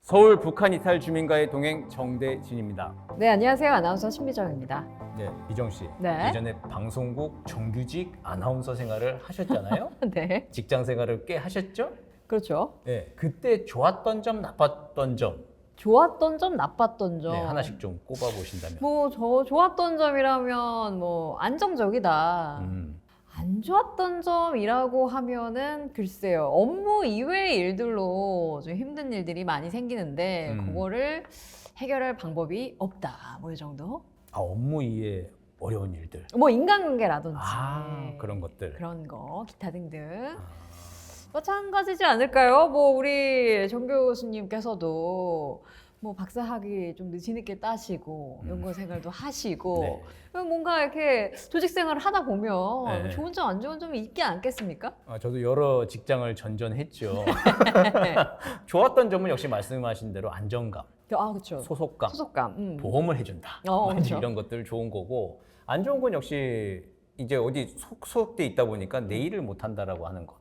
서울 북한 이탈 주민과의 동행 정대진입니다. 네, 안녕하세요. 아나운서 신미정입니다. 네, 미정 씨. 네. 예전에 방송국 정규직 아나운서 생활을 하셨잖아요. 네, 직장 생활을 꽤 하셨죠? 그렇죠. 네, 그때 좋았던 점, 나빴던 점, 좋았던 점, 나빴던 점. 네, 하나씩 좀 꼽아 보신다면. 저 좋았던 점이라면 안정적이다. 안 좋았던 점이라고 하면은 글쎄요. 업무 이외의 일들로 좀 힘든 일들이 많이 생기는데 그거를 해결할 방법이 없다. 뭐 이 정도? 업무 이외에 어려운 일들. 인간관계라든지 그런 것들. 그런 거, 기타 등등. 마찬가지지 않을까요? 우리 정 교수님께서도 박사학위 좀 뒤늦게 따시고 연구원 생활도 하시고 네. 뭔가 이렇게 조직 생활을 하다 보면 네. 좋은 점, 안 좋은 점이 있지 않겠습니까? 저도 여러 직장을 전전했죠. 좋았던 점은 역시 말씀하신 대로 안정감, 그렇죠. 소속감, 소속감. 보험을 해준다. 그렇죠. 이런 것들 좋은 거고, 안 좋은 건 역시 이제 어디 소속돼 있다 보니까 내 일을 못 한다라고 하는 것.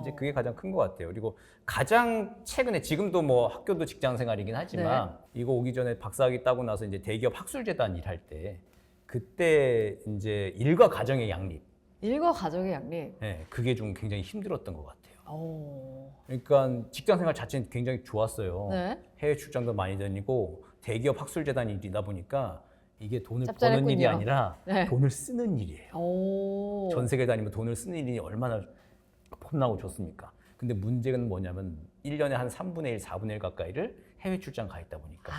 이제 그게 가장 큰 것 같아요. 그리고 가장 최근에 지금도 학교도 직장 생활이긴 하지만 이거 오기 전에 박사학위 따고 나서 이제 대기업 학술재단 일할 때 그때 이제 일과 가정의 양립. 일과 가정의 양립. 네, 그게 좀 굉장히 힘들었던 것 같아요. 오. 그러니까 직장 생활 자체는 굉장히 좋았어요. 네. 해외 출장도 많이 다니고 대기업 학술재단 일이다 보니까 이게 돈을 짭짤했군요. 버는 일이 아니라 네. 돈을 쓰는 일이에요. 오. 전 세계 다니면 돈을 쓰는 일이 얼마나 폼나고 좋습니까? 근데 문제는 뭐냐면 1년에 한 3분의 1, 4분의 1 가까이를 해외 출장 가 있다 보니까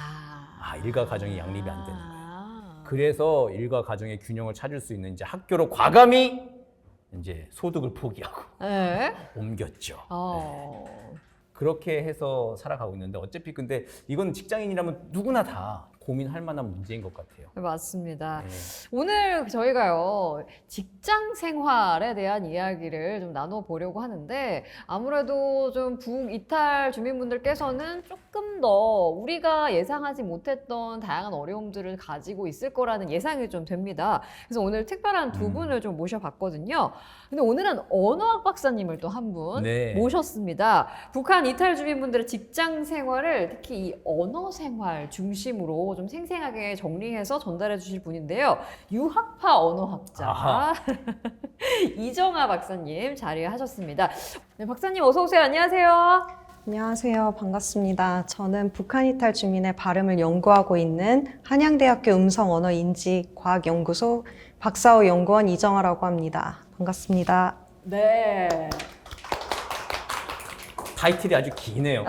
일과 가정이 양립이 안 되는 거예요. 그래서 일과 가정의 균형을 찾을 수 있는 이제 학교로 과감히 이제 소득을 포기하고 네. 옮겼죠. 네. 그렇게 해서 살아가고 있는데 어차피 근데 이건 직장인이라면 누구나 다 고민할 만한 문제인 것 같아요. 맞습니다. 네. 오늘 저희가요, 직장 생활에 대한 이야기를 좀 나눠보려고 하는데, 아무래도 좀 북이탈 주민분들께서는 조금 더 우리가 예상하지 못했던 다양한 어려움들을 가지고 있을 거라는 예상이 좀 됩니다. 그래서 오늘 특별한 두 분을 좀 모셔봤거든요. 근데 오늘은 언어학 박사님을 또 한 분 네. 모셨습니다. 북한 이탈 주민분들의 직장 생활을 특히 이 언어 생활 중심으로 좀 생생하게 정리해서 전달해 주실 분인데요. 유학파 언어학자 이정아 박사님 자리하셨습니다. 네, 박사님 어서 오세요. 안녕하세요. 안녕하세요. 반갑습니다. 저는 북한 이탈 주민의 발음을 연구하고 있는 한양대학교 음성언어인지과학연구소 박사호 연구원 이정아라고 합니다. 반갑습니다. 네. 타이틀이 아주 기네요.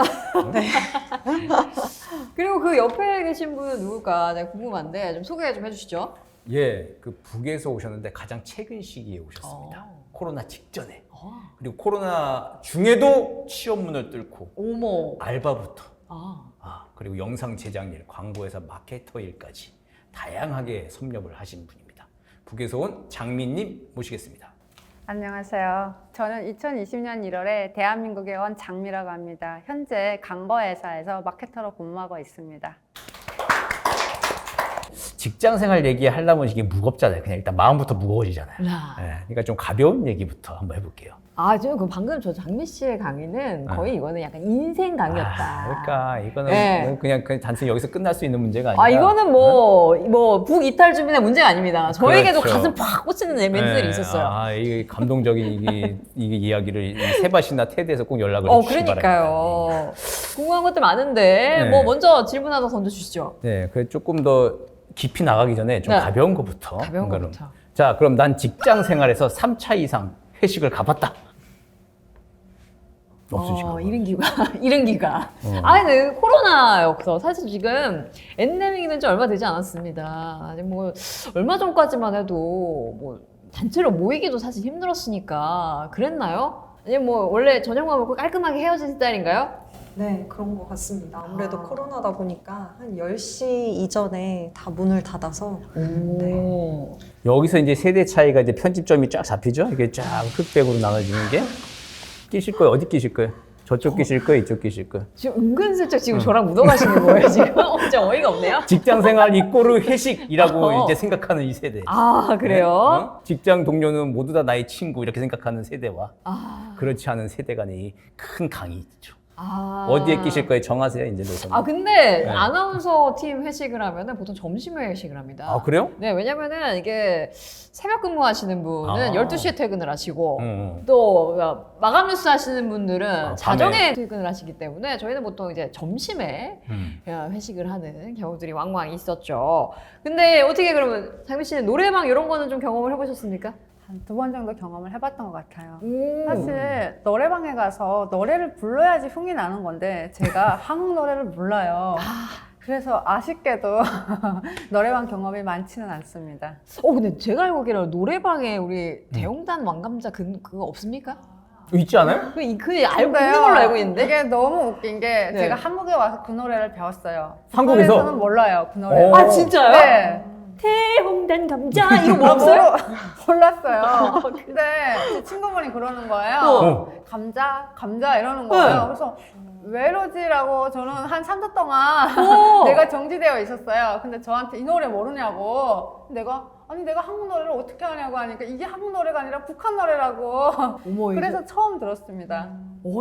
그리고 그 옆에 계신 분은 누굴까 궁금한데 좀 소개 좀 해주시죠. 예, 그 북에서 오셨는데 가장 최근 시기에 오셨습니다. 코로나 직전에. 그리고 코로나 중에도 취업문을 뚫고 어머. 알바부터 그리고 영상 제작 일, 광고회사 마케터 일까지 다양하게 섭렵을 하신 분입니다. 북에서 온 장민님 모시겠습니다. 안녕하세요. 저는 2020년 1월에 대한민국에 온 장미라고 합니다. 현재 광고회사에서 마케터로 근무하고 있습니다. 직장 생활 얘기하려면 이게 무겁잖아요. 그냥 일단 마음부터 무거워지잖아요. 그러니까 좀 가벼운 얘기부터 한번 해볼게요. 지금 방금 저 장미 씨의 강의는 거의 이거는 약간 인생 강의였다. 그러니까 이거는 그냥 단순히 여기서 끝날 수 있는 문제가 아니라. 이거는 북이탈 주민의 문제가 아닙니다. 저에게도 그렇죠. 가슴 팍 꽂히는 멘트들이 있었어요. 이게 감동적인 이게 이야기를 세바시나 테드에서 꼭 연락을 해주시기 바랍니다. 그러니까요. 궁금한 것들 많은데 먼저 질문 하나 던져주시죠. 네, 그래 조금 더 깊이 나가기 전에 좀 가벼운 것부터. 가벼운 것부터. 자, 그럼 난 직장 생활에서 3차 이상 회식을 가봤다. 없으시고. 이른 기가. 근데 코로나여서 사실 지금 엔데믹이 된 지 얼마 되지 않았습니다. 아직 얼마 전까지만 해도 단체로 모이기도 사실 힘들었으니까 그랬나요? 아니면 원래 저녁만 먹고 깔끔하게 헤어진 스타일인가요? 네, 그런 것 같습니다. 아무래도 코로나다 보니까 한 10시 이전에 다 문을 닫아서 여기서 이제 세대 차이가 이제 편집점이 쫙 잡히죠? 이게 쫙 흑백으로 나눠지는 게. 끼실 거예요? 어디 끼실 거예요? 저쪽 끼실 거예요? 이쪽 끼실 거예요? 지금 은근슬쩍 저랑 묻어가시는 거예요, 지금? 진짜 어이가 없네요. 직장생활 이꼬르 회식이라고 이제 생각하는 이 세대. 그래요? 직장 동료는 모두 다 나의 친구 이렇게 생각하는 세대와 그렇지 않은 세대 간의 큰 강이 있죠. 어디에 끼실 거예요? 정하세요, 이제 노선. 아, 근데 네. 아나운서 팀 회식을 하면은 보통 점심에 회식을 합니다. 아, 그래요? 네, 왜냐면은 이게 새벽 근무하시는 분은 아. 12시에 퇴근을 하시고 응. 또 마감 뉴스 하시는 분들은 밤에. 자정에 퇴근을 하시기 때문에 저희는 보통 이제 점심에 응. 회식을 하는 경우들이 왕왕 있었죠. 근데 어떻게 그러면 장미 씨는 노래방 이런 거는 좀 경험을 해보셨습니까? 한 2번 정도 경험을 해봤던 것 같아요. 오. 사실 노래방에 가서 노래를 불러야지 흥이 나는 건데 제가 한국 노래를 몰라요. 그래서 아쉽게도 노래방 경험이 많지는 않습니다. 근데 제가 알고 있기로는 노래방에 우리 대용단 왕감자 그거 없습니까? 있지 않아요? 그 알고 있는 근데요, 걸로 알고 있는데. 이게 너무 웃긴 게 네. 제가 한국에 와서 그 노래를 배웠어요. 한국에서? 북한에서는 몰라요, 그 노래. 오. 아, 진짜요? 네. 대홍단 감자 이거 뭐 없어요? 몰랐어요. 근데 제 친구분이 그러는 거예요. 어. 감자 이러는 거예요. 네. 그래서 왜 이러지라고 저는 한 3주 동안 오. 내가 정지되어 있었어요. 근데 저한테 이 노래 모르냐고. 내가 한국 노래를 어떻게 하냐고 하니까 이게 한국 노래가 아니라 북한 노래라고. 어머, 그래서 처음 들었습니다.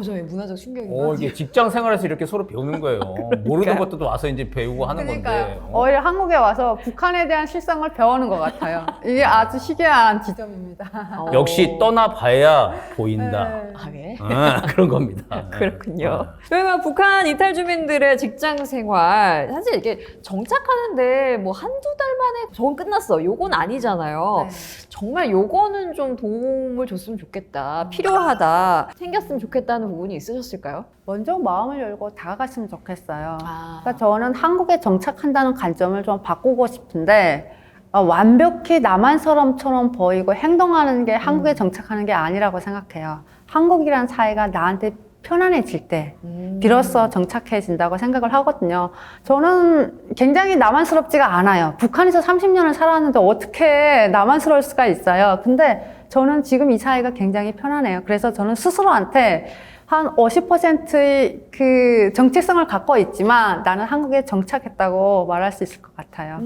저희 문화적 충격인가? 이게 직장 생활에서 이렇게 서로 배우는 거예요. 모르는 것도 와서 이제 배우고 하는 건데. 그러니까요. 오히려 한국에 와서 북한에 대한 실상을 배우는 것 같아요. 이게 아주 희귀한 지점입니다. 역시 떠나봐야 보인다. 네. 아, 네. 그런 겁니다. 그렇군요. 그러면 북한 이탈 주민들의 직장 생활 사실 이렇게 정착하는데 뭐 한두 달 만에 저건 끝났어. 요건 아니잖아요. 네. 정말 요거는 좀 도움을 줬으면 좋겠다. 필요하다. 생겼으면 좋겠다는 부분이 있으셨을까요? 먼저 마음을 열고 다가갔으면 좋겠어요. 아. 그러니까 저는 한국에 정착한다는 관점을 좀 바꾸고 싶은데 완벽히 남한 사람처럼 보이고 행동하는 게 한국에 정착하는 게 아니라고 생각해요. 한국이란 사회가 나한테 편안해질 때 비로소 정착해진다고 생각을 하거든요. 저는 굉장히 남한스럽지가 않아요. 북한에서 30년을 살았는데 어떻게 남한스러울 수가 있어요. 근데 저는 지금 이 사회가 굉장히 편안해요. 그래서 저는 스스로한테 한 50%의 그 정체성을 갖고 있지만 나는 한국에 정착했다고 말할 수 있을 것 같아요.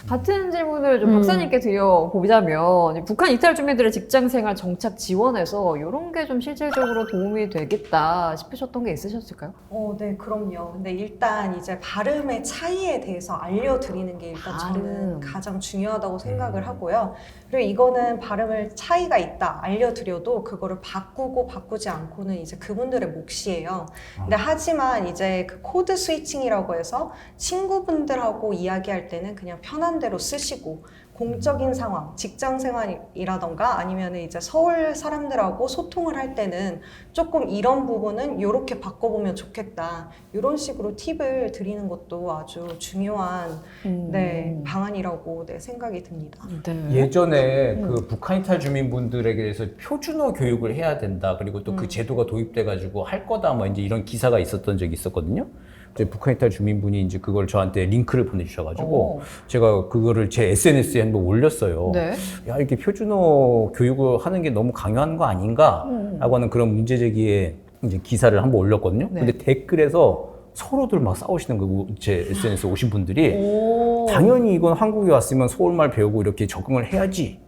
같은 질문을 좀 박사님께 드려보자면 북한 이탈 주민들의 직장생활 정착 지원에서 이런 게 좀 실질적으로 도움이 되겠다 싶으셨던 게 있으셨을까요? 네, 그럼요. 근데 일단 이제 발음의 차이에 대해서 알려드리는 게 일단 저는 가장 중요하다고 생각을 하고요. 그리고 이거는 발음을 차이가 있다 알려드려도 그거를 바꾸고 바꾸지 않고는 이제 그분들의 몫이에요. 근데 하지만 이제 그 코드 스위칭이라고 해서 친구분들하고 이야기할 때는 그냥 편한 대로 쓰시고 공적인 상황, 직장 생활이라던가 아니면 이제 서울 사람들하고 소통을 할 때는 조금 이런 부분은 이렇게 바꿔보면 좋겠다. 이런 식으로 팁을 드리는 것도 아주 중요한 방안이라고 생각이 듭니다. 예전에 그 북한 이탈 주민분들에게 대해서 표준어 교육을 해야 된다. 그리고 또 그 제도가 도입돼가지고 할 거다. 뭐 이제 이런 기사가 있었던 적이 있었거든요. 이제 북한 이탈 주민분이 이제 그걸 저한테 링크를 보내주셔가지고 제가 그거를 제 SNS에 한번 올렸어요. 네. 야, 이렇게 표준어 교육을 하는 게 너무 강요한 거 아닌가? 라고 하는 그런 문제 제기에 이제 기사를 한번 올렸거든요. 네. 근데 댓글에서 서로들 막 싸우시는 거고 제 SNS 에 오신 분들이 당연히 이건 한국에 왔으면 서울말 배우고 이렇게 적응을 해야지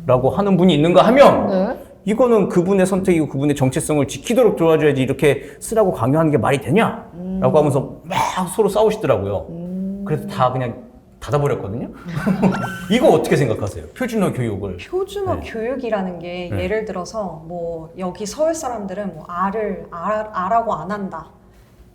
라고 하는 분이 있는가 하면 네. 이거는 그분의 선택이고 그분의 정체성을 지키도록 도와줘야지 이렇게 쓰라고 강요하는 게 말이 되냐? 라고 하면서 막 서로 싸우시더라고요. 그래서 다 그냥 닫아버렸거든요. 이거 어떻게 생각하세요? 표준어 교육을. 표준어 교육이라는 게 예를 들어서 뭐 여기 서울 사람들은 뭐 아라고 안 한다.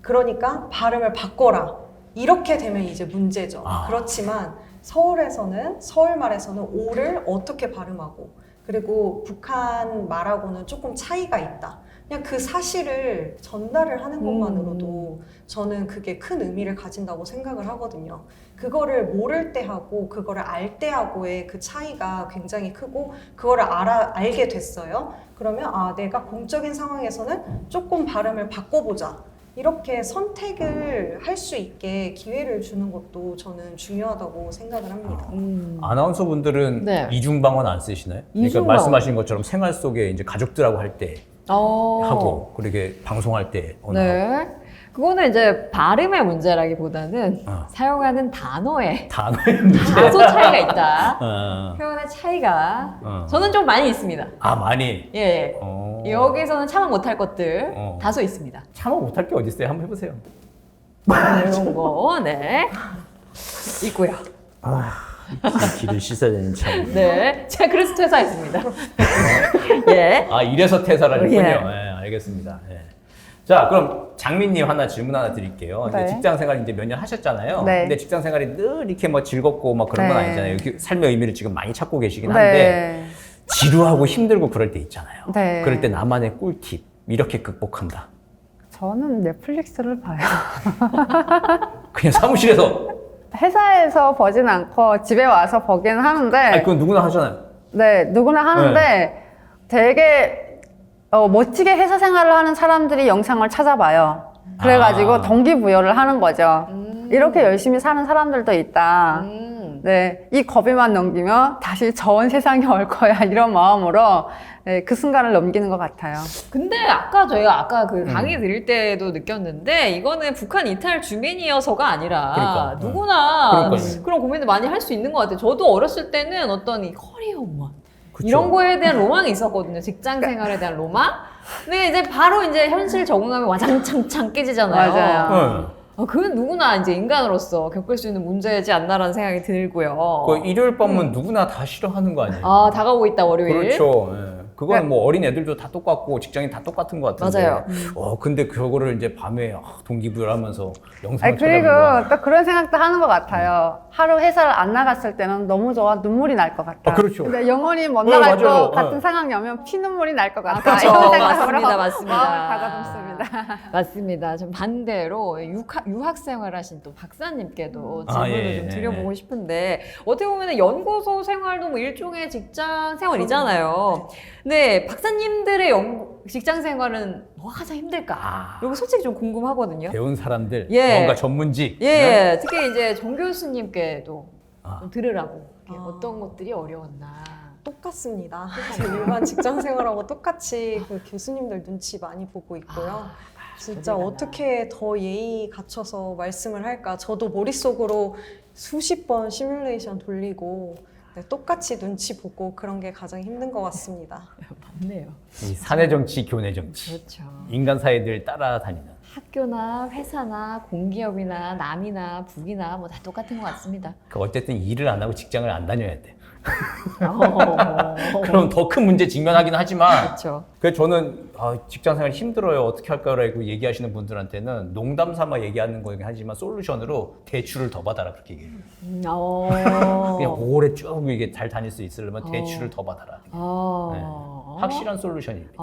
그러니까 발음을 바꿔라. 이렇게 되면 이제 문제죠. 그렇지만 서울에서는 서울말에서는 오를 어떻게 발음하고 그리고 북한 말하고는 조금 차이가 있다. 그냥 그 사실을 전달을 하는 것만으로도 저는 그게 큰 의미를 가진다고 생각을 하거든요. 그거를 모를 때 하고 그거를 알 때 하고의 그 차이가 굉장히 크고 그거를 알게 됐어요. 그러면 내가 공적인 상황에서는 조금 발음을 바꿔보자. 이렇게 선택을 할 수 있게 기회를 주는 것도 저는 중요하다고 생각을 합니다. 아나운서 분들은 네. 이중방언 안 쓰시나요? 그러니까 이중방언. 말씀하신 것처럼 생활 속에 이제 가족들하고 할 때 하고 그렇게 방송할 때 네. 그거는 이제 발음의 문제라기보다는 사용하는 단어의 단어의 문제. 다소 차이가 있다. 표현의 차이가 저는 좀 많이 있습니다. 많이. 예. 여기서는 참아 못할 것들 어. 다소 있습니다. 참아 못할 게 어디 있어요? 한번 해보세요. 이런 거, 네. 있고요. 귀를 씻어야 되는 참. 네. 제가 그래서 퇴사했습니다. 예. 아 이래서 퇴사라셨군요. 예. 네, 알겠습니다. 예. 자 그럼 장민님 질문 하나 드릴게요. 이제 네. 직장 생활 이제 몇 년 하셨잖아요. 네. 근데 직장 생활이 늘 이렇게 뭐 즐겁고 막 그런 건 네. 아니잖아요. 삶의 의미를 지금 많이 찾고 계시긴 한데 네. 지루하고 힘들고 그럴 때 있잖아요. 네. 그럴 때 나만의 꿀팁 이렇게 극복한다. 저는 넷플릭스를 봐요. 그냥 사무실에서. 회사에서 보진 않고 집에 와서 보기는 하는데, 아니 그건 누구나 하잖아요. 네, 누구나 하는데 되게 멋지게 회사 생활을 하는 사람들이 영상을 찾아봐요. 그래가지고 아. 동기부여를 하는 거죠. 이렇게 열심히 사는 사람들도 있다. 네, 이 고비만 넘기면 다시 좋은 세상이 올 거야. 이런 마음으로 네, 그 순간을 넘기는 것 같아요. 근데 저희가 아까 그 강의 드릴 때도 느꼈는데 이거는 북한 이탈 주민이어서가 아니라 그러니까. 누구나 그러니까요. 그런 고민을 많이 할 수 있는 것 같아요. 저도 어렸을 때는 어떤 이 커리어우먼 그쵸. 이런 거에 대한 로망이 있었거든요. 직장 생활에 대한 로망. 근데 이제 바로 이제 현실 적응하면 와장창창 깨지잖아요. 맞아요. 그건 누구나 이제 인간으로서 겪을 수 있는 문제지 않나라는 생각이 들고요. 그 일요일 밤은 누구나 다 싫어하는 거 아니에요? 아, 다가오고 있다, 월요일. 그렇죠. 예. 그건 뭐 어린 애들도 다 똑같고 직장인 다 똑같은 것 같은데. 맞아요. 근데 그거를 이제 밤에 동기부여를 하면서 영상을 아니, 그리고 찾아보고. 또 그런 생각도 하는 것 같아요. 하루 회사를 안 나갔을 때는 너무 좋아 눈물이 날 것 같다. 아, 그렇죠. 근데 영원히 못 네, 나갈 맞아요. 것 같은 네. 상황이 오면 피눈물이 날 것 같다. 그렇죠. 이런 생각으로 맞습니다. 마음을 가다듬습니다. 맞습니다. 좀 반대로 유학 생활하신 또 박사님께도 아, 질문을 예, 좀 예, 드려보고 싶은데 어떻게 보면 연구소 생활도 뭐 일종의 직장 생활이잖아요. 근데 박사님들의 직장 생활은 뭐가 가장 힘들까? 아. 이거 솔직히 좀 궁금하거든요. 배운 사람들, 예. 뭔가 전문직. 예, 네? 특히 이제 정 교수님께도 아. 좀 들으라고 아. 어떤 것들이 어려웠나. 똑같습니다. 일반 직장 생활하고 똑같이 그 교수님들 눈치 많이 보고 있고요. 진짜 저도 어떻게 더 예의 갖춰서 말씀을 할까? 저도 머릿속으로 수십 번 시뮬레이션 돌리고 네, 똑같이 눈치 보고 그런 게 가장 힘든 것 같습니다. 맞네요. 이 사내 정치, 교내 정치. 그렇죠. 인간 사회들 따라다니는. 학교나 회사나 공기업이나 남이나 북이나 뭐 다 똑같은 것 같습니다. 어쨌든 일을 안 하고 직장을 안 다녀야 돼. 어. 그럼 더 큰 문제 직면하긴 하지만. 그렇죠. 그래서 저는 직장 생활 힘들어요. 어떻게 할까라고 얘기하시는 분들한테는 농담 삼아 얘기하는 거긴 하지만 솔루션으로 대출을 더 받아라 그렇게 얘기해요. 그냥 오래 쭉 이게 잘 다닐 수 있으려면 대출을 더 받아라. 네. 확실한 솔루션입니다.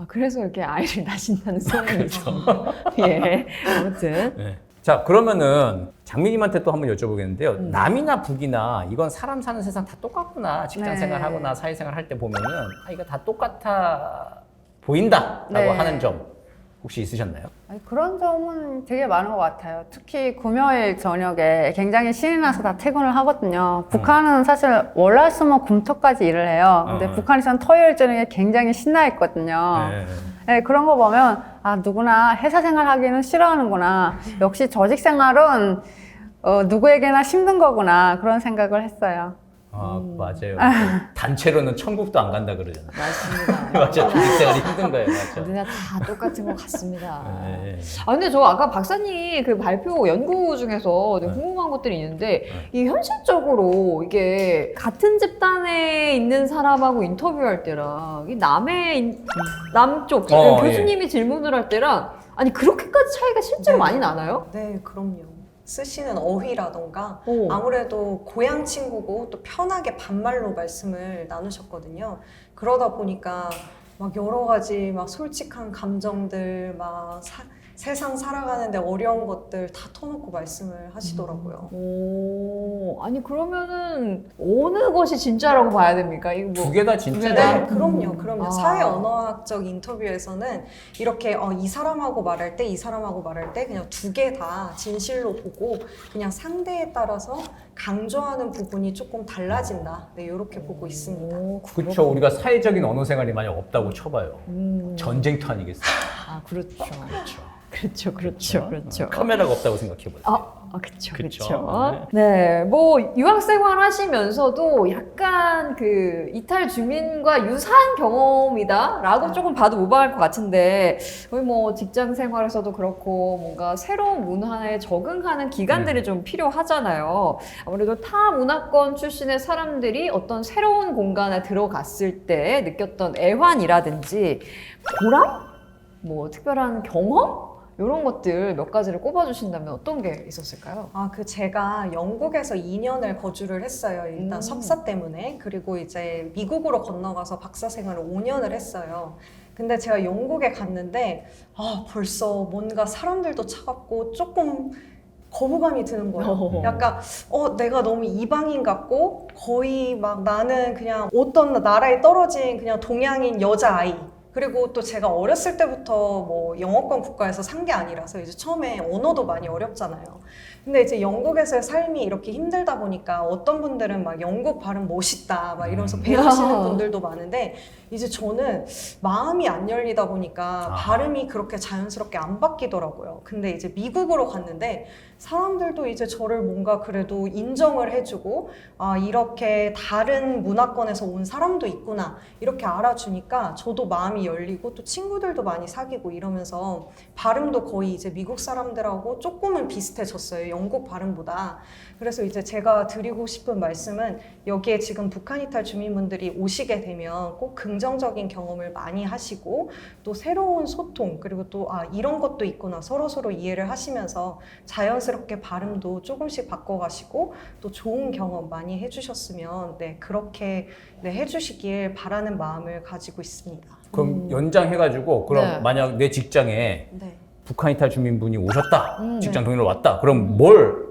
그래서 이렇게 아이를 낳으신다는 소문이 있습니다. 예. 아무튼. 네. 자 그러면은 장미님한테 또 한번 여쭤보겠는데요. 남이나 북이나 이건 사람 사는 세상 다 똑같구나. 직장 네. 생활하거나 사회생활 할 때 보면은 이거 다 똑같아 보인다라고 네. 하는 점 혹시 있으셨나요? 아니, 그런 점은 되게 많은 것 같아요. 특히 금요일 저녁에 굉장히 신이 나서 다 퇴근을 하거든요. 북한은 사실 월화수목금토까지 일을 해요. 근데 북한에서는 토요일 저녁에 굉장히 신나 있거든요. 네. 네, 그런 거 보면 누구나 회사 생활 하기는 싫어하는구나. 역시 조직 생활은 누구에게나 힘든 거구나. 그런 생각을 했어요. 맞아요. 단체로는 천국도 안 간다 그러잖아요. 맞습니다. 맞아요. 조직생활이 힘든 거예요. 맞죠. 우리가 다 똑같은 것 같습니다. 네. 근데 저 아까 박사님 그 발표 연구 중에서 되게 네. 궁금한 것들이 있는데 이 현실적으로 이게 같은 집단에 있는 사람하고 인터뷰할 때랑 이 남쪽 교수님이 질문을 할 때랑 아니 그렇게까지 차이가 실제로 많이 나나요? 네, 그럼요. 쓰시는 어휘라던가 오. 아무래도 고향 친구고 또 편하게 반말로 말씀을 나누셨거든요. 그러다 보니까 막 여러 가지 막 솔직한 감정들, 막 세상 살아가는데 어려운 것들 다 터놓고 말씀을 하시더라고요. 아니 그러면은 어느 것이 진짜라고 봐야 됩니까? 이거 뭐 두 개 다 진짜. 두 개 다? 네, 그럼요. 아. 사회 언어학적 인터뷰에서는 이렇게 이 사람하고 말할 때, 이 사람하고 말할 때 그냥 두 개 다 진실로 보고 그냥 상대에 따라서 강조하는 부분이 조금 달라진다. 네, 이렇게 보고 있습니다. 그렇죠. 우리가 사회적인 언어 생활이 만약 없다고 쳐봐요. 전쟁터 아니겠어요? 그렇죠. 그렇죠. 그렇죠. 카메라가 없다고 생각해보세요. 그쵸, 그쵸. 그쵸. 네, 뭐 유학 생활 하시면서도 약간 그 이탈 주민과 유사한 경험이다라고 조금 봐도 무방할 것 같은데, 거의 뭐 직장 생활에서도 그렇고 뭔가 새로운 문화에 적응하는 기간들이 좀 필요하잖아요. 아무래도 타 문화권 출신의 사람들이 어떤 새로운 공간에 들어갔을 때 느꼈던 애환이라든지 보람? 뭐 특별한 경험? 이런 것들 몇 가지를 꼽아주신다면 어떤 게 있었을까요? 제가 영국에서 2년을 거주를 했어요. 일단 석사 때문에. 그리고 이제 미국으로 건너가서 박사 생활을 5년을 했어요. 근데 제가 영국에 갔는데, 벌써 뭔가 사람들도 차갑고 조금 거부감이 드는 거예요. 약간, 내가 너무 이방인 같고, 거의 막 나는 그냥 어떤 나라에 떨어진 그냥 동양인 여자아이. 그리고 또 제가 어렸을 때부터 뭐 영어권 국가에서 산 게 아니라서 이제 처음에 언어도 많이 어렵잖아요. 근데 이제 영국에서의 삶이 이렇게 힘들다 보니까 어떤 분들은 막 영국 발음 멋있다 막 이러면서 배우시는 분들도 많은데 이제 저는 마음이 안 열리다 보니까 발음이 그렇게 자연스럽게 안 바뀌더라고요. 근데 이제 미국으로 갔는데 사람들도 이제 저를 뭔가 그래도 인정을 해주고 이렇게 다른 문화권에서 온 사람도 있구나 이렇게 알아주니까 저도 마음이 열리고 또 친구들도 많이 사귀고 이러면서 발음도 거의 이제 미국 사람들하고 조금은 비슷해졌어요. 영국 발음보다. 그래서 이제 제가 드리고 싶은 말씀은 여기에 지금 북한 이탈 주민분들이 오시게 되면 꼭 긍정적인 경험을 많이 하시고 또 새로운 소통 그리고 또 이런 것도 있구나 서로서로 이해를 하시면서 자연스럽게 발음도 조금씩 바꿔가시고 또 좋은 경험 많이 해주셨으면 그렇게 해주시길 바라는 마음을 가지고 있습니다. 그럼 연장해가지고 그럼 네. 만약 내 직장에 네. 북한 이탈 주민분이 오셨다, 직장 동료로 왔다, 그럼 뭘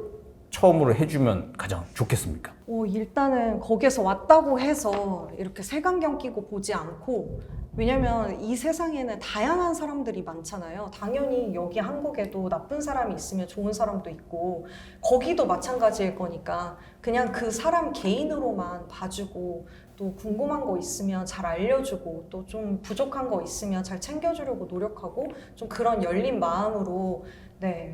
처음으로 해주면 가장 좋겠습니까? 일단은 거기서 왔다고 해서 이렇게 색안경 끼고 보지 않고 왜냐면 이 세상에는 다양한 사람들이 많잖아요. 당연히 여기 한국에도 나쁜 사람이 있으면 좋은 사람도 있고 거기도 마찬가지일 거니까 그냥 그 사람 개인으로만 봐주고 또 궁금한 거 있으면 잘 알려주고 또 좀 부족한 거 있으면 잘 챙겨주려고 노력하고 좀 그런 열린 마음으로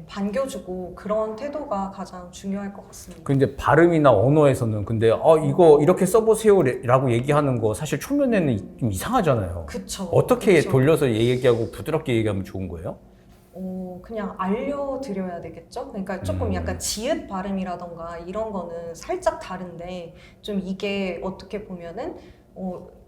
반겨주고 그런 태도가 가장 중요할 것 같습니다. 근데 발음이나 언어에서는 근데 이거 이렇게 써보세요라고 얘기하는 거 사실 초면에는 좀 이상하잖아요. 그쵸. 어떻게 그쵸. 돌려서 얘기하고 부드럽게 얘기하면 좋은 거예요? 그냥 알려드려야 되겠죠? 그러니까 조금 약간 지읒 발음이라던가 이런 거는 살짝 다른데 좀 이게 어떻게 보면은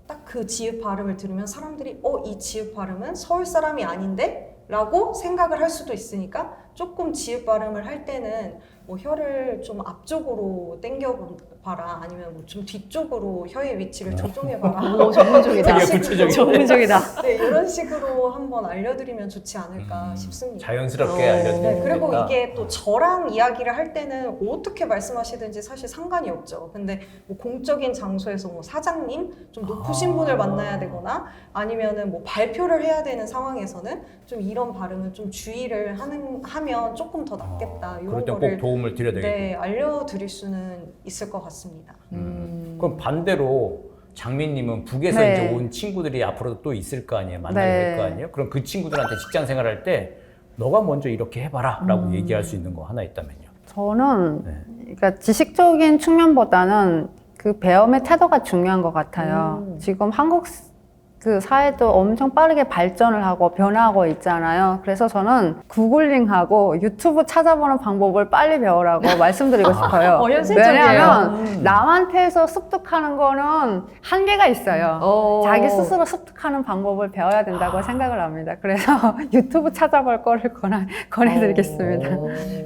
딱 그 지읒 발음을 들으면 사람들이 이 지읒 발음은 서울 사람이 아닌데? 라고 생각을 할 수도 있으니까 조금 지읒 발음을 할 때는 뭐 혀를 좀 앞쪽으로 당겨봐라 아니면 뭐 좀 뒤쪽으로 혀의 위치를 조정해봐라. 오, 전문적이다. 되게 구체적이네. 전문적이다. 이런 식으로 한번 알려드리면 좋지 않을까 싶습니다. 자연스럽게 알려드리면 그리고 되겠다. 이게 또 저랑 이야기를 할 때는 어떻게 말씀하시든지 사실 상관이 없죠. 근데 뭐 공적인 장소에서 뭐 사장님, 좀 높으신 분을 만나야 되거나 아니면은 뭐 발표를 해야 되는 상황에서는 좀 이런 발음은 좀 주의를 하면 조금 더 낫겠다. 그럴 이런 땐 꼭 거를 도움을 드려야 되겠고. 알려드릴 수는 있을 것 같습니다. 그럼 반대로 장미님은 북에서 네. 이제 온 친구들이 앞으로도 또 있을 거 아니에요? 만나게 네. 될 거 아니에요? 그럼 그 친구들한테 직장 생활할 때 너가 먼저 이렇게 해봐라 라고 얘기할 수 있는 거 하나 있다면요? 저는 그러니까 지식적인 측면보다는 그 배움의 태도가 중요한 것 같아요. 지금 한국 그 사회도 엄청 빠르게 발전을 하고 변화하고 있잖아요. 그래서 저는 구글링하고 유튜브 찾아보는 방법을 빨리 배우라고 말씀드리고 싶어요. 현실적이에요. 왜냐하면 남한테서 습득하는 거는 한계가 있어요. 자기 스스로 습득하는 방법을 배워야 된다고 생각을 합니다. 그래서 유튜브 찾아볼 거를 권해드리겠습니다.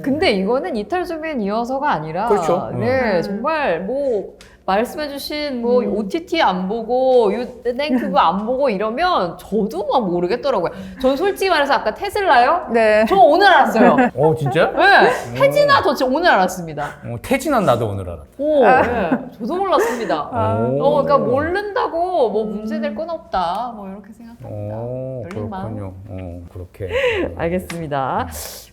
근데 이거는 이탈 주민이어서가 아니라 그렇죠. 정말 뭐 말씀해주신 뭐 OTT 안 보고 유튜브 안 보고 이러면 저도 막 모르겠더라고요. 전 솔직히 말해서 아까 테슬라요? 네. 저 오늘 알았어요. 진짜? 네, 태진아 저 진짜 오늘 알았습니다. 태진한 나도 오늘 알았다. 네, 저도 몰랐습니다. 그러니까 오. 모른다고 뭐 문제될 건 없다. 뭐 이렇게 생각합니다. 열린 마음. 그렇군요. 그렇게. 알겠습니다.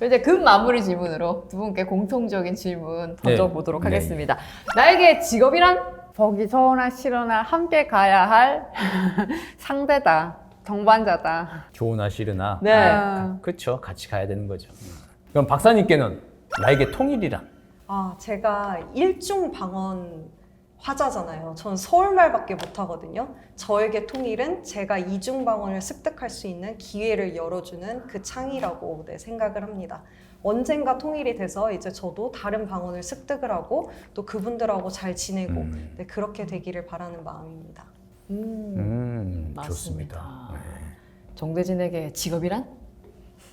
이제 급 마무리 질문으로 두 분께 공통적인 질문 던져보도록 네. 하겠습니다. 나에게 직업이란? 보기 좋으나 싫으나 함께 가야 할 상대다. 동반자다. 좋으나 싫으나. 네. 그렇죠. 같이 가야 되는 거죠. 그럼 박사님께는 나에게 통일이란? 제가 일중 방언 화자잖아요. 전 서울말밖에 못하거든요. 저에게 통일은 제가 이중 방언을 습득할 수 있는 기회를 열어주는 그 창이라고 생각을 합니다. 언젠가 통일이 돼서 이제 저도 다른 방언을 습득을 하고 또 그분들하고 잘 지내고 그렇게 되기를 바라는 마음입니다. 맞습니다. 좋습니다. 네. 정대진에게 직업이란?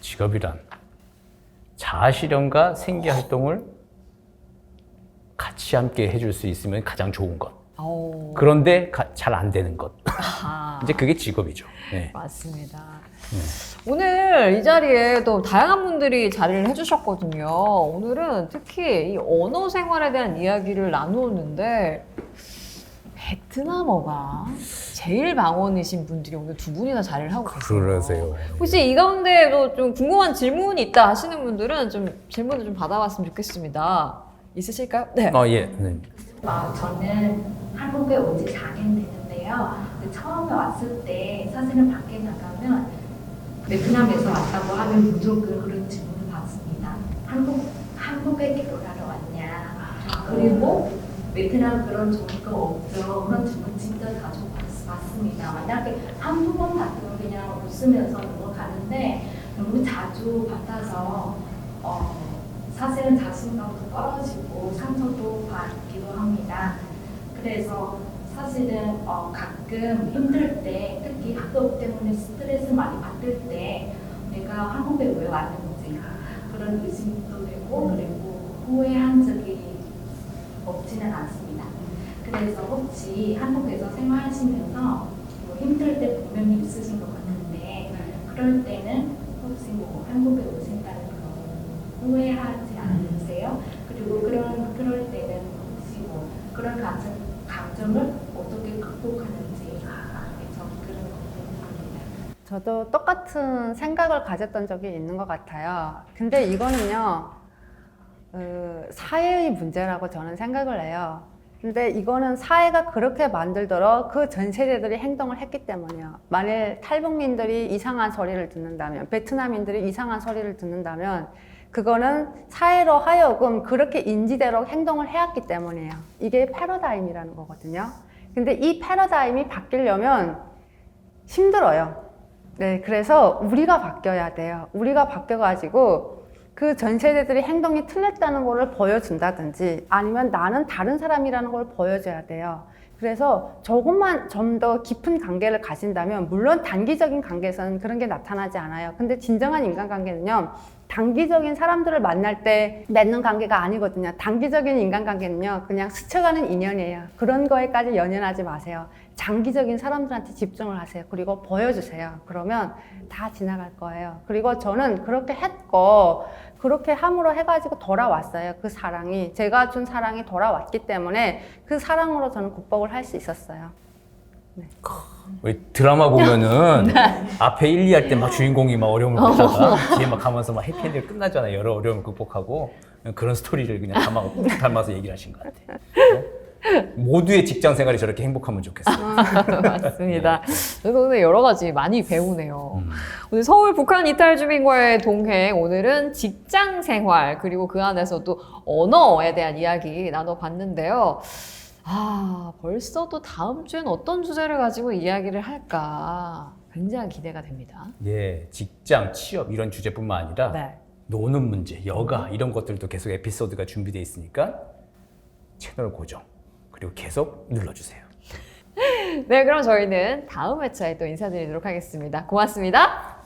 직업이란 자아실현과 생계활동을 같이 함께 해줄 수 있으면 가장 좋은 것. 그런데 잘 안 되는 것. 이제 그게 직업이죠. 네. 맞습니다. 오늘 이 자리에 또 다양한 분들이 자리를 해주셨거든요. 오늘은 특히 이 언어 생활에 대한 이야기를 나누었는데 베트남어가 제일 방언이신 분들이 오늘 두 분이나 자리를 하고 계세요. 그러세요. 혹시 이 가운데도 좀 궁금한 질문이 있다 하시는 분들은 좀 질문을 좀 받아봤으면 좋겠습니다. 있으실까요? 네. 예. 네. 저는 한국에 온 지 4년 됐는데요. 처음에 왔을 때 사실은 밖에 나가면 베트남에서 왔다고 하면 무조건 그런 질문을 받습니다. 한국에 결혼하러 왔냐? 그리고 베트남 그런 좋은 거 없죠? 그런 질문 진짜 자주 받습니다. 만약에 한두 번 받으면 그냥 웃으면서 넘어가는데 너무 자주 받아서 사실은 자신감도 떨어지고 상처도 받기도 합니다. 그래서 사실은 가끔 힘들 때, 특히 학업 때문에 스트레스 많이 받을 때 내가 한국에 왜 왔는지 그런 의심도 되고 그리고 후회한 적이 없지는 않습니다. 그래서 혹시 한국에서 생활하시면서 뭐 힘들 때 분명히 있으신 것 같은데 그럴 때는 혹시 뭐 한국에 오신다는 거 후회하지 않으세요? 그리고 그럴 때는 혹시 뭐 그런 감정을 어떻게 극복하는지 저 그런 거 궁금합니다. 저도 똑같은 생각을 가졌던 적이 있는 것 같아요. 근데 이거는요, 사회의 문제라고 저는 생각을 해요. 근데 이거는 사회가 그렇게 만들도록 그 전 세대들이 행동을 했기 때문이에요. 만일 탈북민들이 이상한 소리를 듣는다면, 베트남인들이 이상한 소리를 듣는다면 그거는 사회로 하여금 그렇게 인지되도록 행동을 해왔기 때문이에요. 이게 패러다임이라는 거거든요. 근데 이 패러다임이 바뀌려면 힘들어요. 네, 그래서 우리가 바뀌어야 돼요. 우리가 바뀌어가지고 그 전 세대들이 행동이 틀렸다는 거를 보여준다든지 아니면 나는 다른 사람이라는 걸 보여줘야 돼요. 그래서 조금만 좀 더 깊은 관계를 가진다면 물론 단기적인 관계에서는 그런 게 나타나지 않아요. 근데 진정한 인간관계는요, 단기적인 사람들을 만날 때 맺는 관계가 아니거든요. 단기적인 인간관계는요, 그냥 스쳐가는 인연이에요. 그런 거에까지 연연하지 마세요. 장기적인 사람들한테 집중을 하세요. 그리고 보여주세요. 그러면 다 지나갈 거예요. 그리고 저는 그렇게 했고 그렇게 함으로 해가지고 돌아왔어요. 그 사랑이, 제가 준 사랑이 돌아왔기 때문에 그 사랑으로 저는 극복을 할 수 있었어요. 네. 왜 드라마 보면은 앞에 1, 2 할 때 막 주인공이 막 어려움을 겪다가 뒤에 막 가면서 막 해피엔딩 끝나잖아요. 여러 어려움을 극복하고 그런 스토리를 그냥 담아서 얘기를 하신 것 같아요. 모두의 직장 생활이 저렇게 행복하면 좋겠어요. 맞습니다. 그래서 오늘 여러 가지 많이 배우네요. 오늘 서울 북한 이탈 주민과의 동행, 오늘은 직장 생활 그리고 그 안에서도 언어에 대한 이야기 나눠봤는데요. 벌써 또 다음 주엔 어떤 주제를 가지고 이야기를 할까 굉장히 기대가 됩니다. 예, 직장, 취업 이런 주제뿐만 아니라 네. 노는 문제, 여가 이런 것들도 계속 에피소드가 준비되어 있으니까 채널 고정 그리고 계속 눌러주세요. 네, 그럼 저희는 다음 회차에 또 인사드리도록 하겠습니다. 고맙습니다.